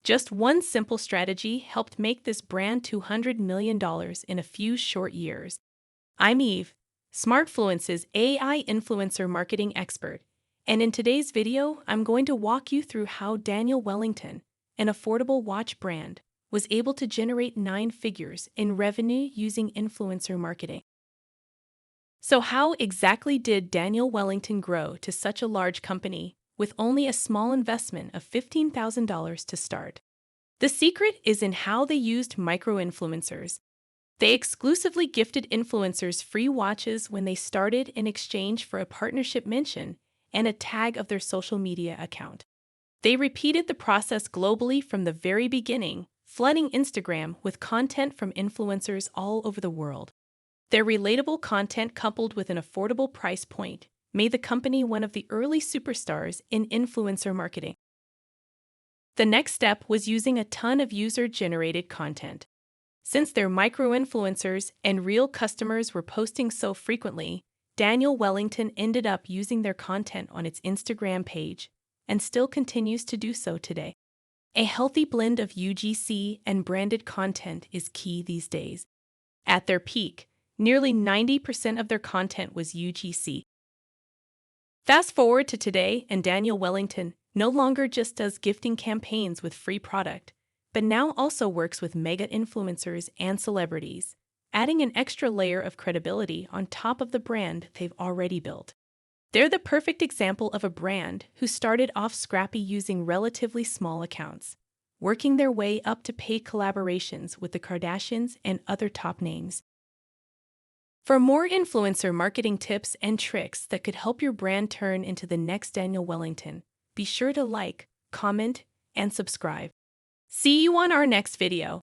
Just one simple strategy helped make this brand $200 million in a few short years. I'm Eve, Smartfluence's AI influencer marketing expert, and in today's video, I'm going to walk you through how Daniel Wellington, an affordable watch brand, was able to generate 9 figures in revenue using influencer marketing. So how exactly did Daniel Wellington grow to such a large company with only a small investment of $15,000 to start? The secret is in how they used micro-influencers. They exclusively gifted influencers free watches when they started in exchange for a partnership mention and a tag of their social media account. They repeated the process globally from the very beginning, flooding Instagram with content from influencers all over the world. Their relatable content coupled with an affordable price point made the company one of the early superstars in influencer marketing. The next step was using a ton of user-generated content. Since their micro-influencers and real customers were posting so frequently, Daniel Wellington ended up using their content on its Instagram page and still continues to do so today. A healthy blend of UGC and branded content is key these days. At their peak, nearly 90% of their content was UGC. Fast forward to today, and Daniel Wellington no longer just does gifting campaigns with free product, but now also works with mega influencers and celebrities, adding an extra layer of credibility on top of the brand they've already built. They're the perfect example of a brand who started off scrappy using relatively small accounts, working their way up to paid collaborations with the Kardashians and other top names. For more influencer marketing tips and tricks that could help your brand turn into the next Daniel Wellington, be sure to like, comment, and subscribe. See you on our next video.